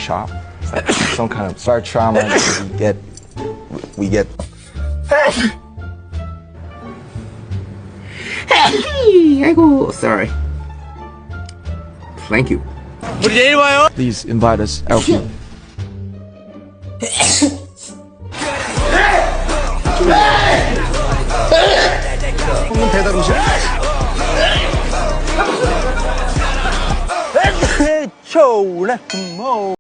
shock. It's like some kind of start trauma. We get. 아이고, sorry. Thank you. 우리 내일 와요. Please invite us out. 배달 음식. 좋네.